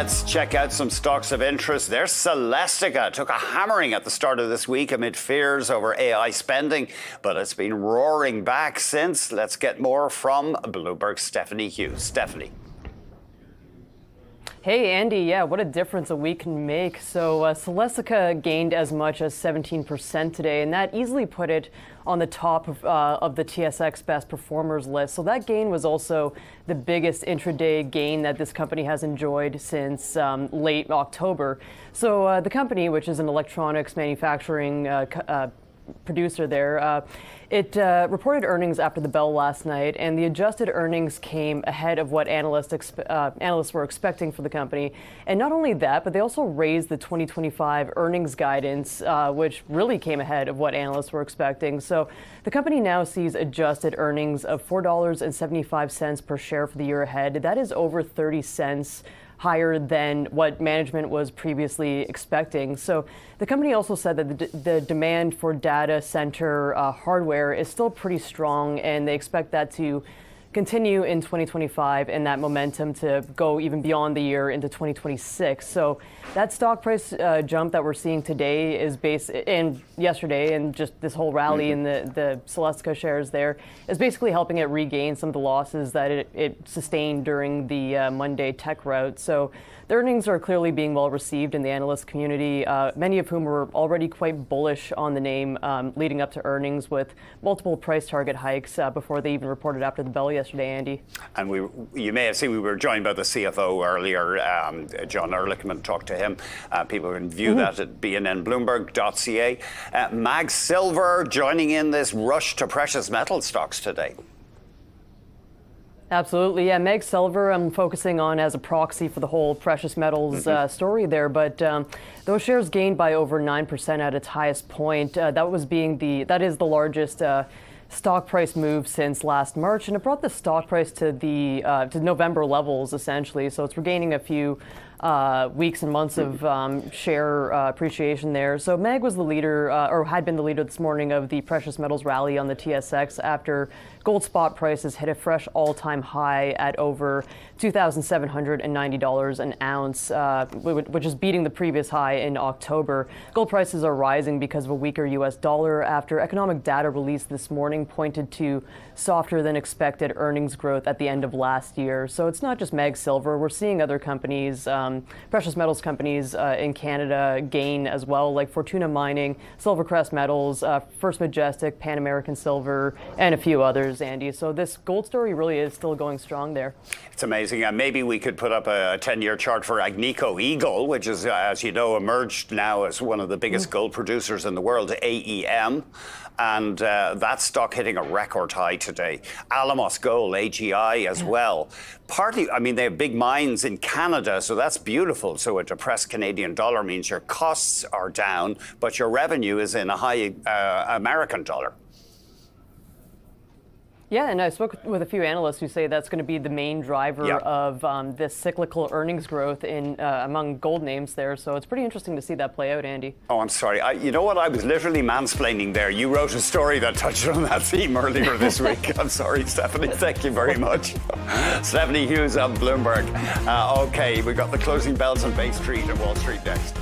Let's check out some stocks of interest. There's Celestica. Took a hammering at the start of this week amid fears over AI spending, but it's been roaring back since. Let's get more from Bloomberg's Stephanie Hughes. Stephanie. Hey, Andy. Yeah, what a difference a week can make. So Celestica gained as much as 17% today, and that easily put it on the top of the TSX best performers list. So that gain was also the biggest intraday gain that this company has enjoyed since late October. So the company, which is an electronics manufacturing producer there, it reported earnings after the bell last night, and the adjusted earnings came ahead of what analysts were expecting for the company. And not only that, but they also raised the 2025 earnings guidance, which really came ahead of what analysts were expecting. So the company now sees adjusted earnings of $4.75 per share for the year ahead. That is over 30 cents higher than what management was previously expecting. So the company also said that the demand for data center hardware is still pretty strong, and they expect that to continue in 2025 and that momentum to go even beyond the year into 2026. So that stock price jump that we're seeing today is yesterday, and just this whole rally in the Celestica shares there is basically helping it regain some of the losses that it sustained during the Monday tech rout. So the earnings are clearly being well received in the analyst community, many of whom were already quite bullish on the name leading up to earnings, with multiple price target hikes before they even reported after the bell yesterday, Andy. And you may have seen we were joined by the CFO earlier, John Ehrlichman. Talked to him. People can view that at bnnbloomberg.ca. MAG Silver joining in this rush to precious metal stocks today. Absolutely. Yeah, MAG Silver I'm focusing on as a proxy for the whole precious metals story there. But those shares gained by over 9% at its highest point. That is the largest stock price move since last March, and it brought the stock price to November levels, essentially. So it's regaining a few weeks and months of share appreciation there. So MAG was the leader, or had been the leader this morning, of the precious metals rally on the TSX after gold spot prices hit a fresh all-time high at over $2,790 an ounce, which is beating the previous high in October. Gold prices are rising because of a weaker U.S. dollar after economic data released this morning pointed to softer than expected earnings growth at the end of last year. So it's not just MAG Silver. We're seeing other companies, precious metals companies in Canada gain as well, like Fortuna Mining, Silvercrest Metals, First Majestic, Pan American Silver, and a few others, Andy. So this gold story really is still going strong there. It's amazing. Maybe we could put up a 10-year chart for Agnico Eagle, which is, as you know, emerged now as one of the biggest gold producers in the world, AEM. And that stock hitting a record high today. Alamos Gold, AGI as well. Partly, I mean, they have big mines in Canada, so that's beautiful. So a depressed Canadian dollar means your costs are down, but your revenue is in a high American dollar. Yeah, and I spoke with a few analysts who say that's going to be the main driver of this cyclical earnings growth in among gold names there. So it's pretty interesting to see that play out, Andy. Oh, I'm sorry. You know what? I was literally mansplaining there. You wrote a story that touched on that theme earlier this week. I'm sorry, Stephanie. Thank you very much. Stephanie Hughes of Bloomberg. Okay, we've got the closing bells on Bay Street and Wall Street next.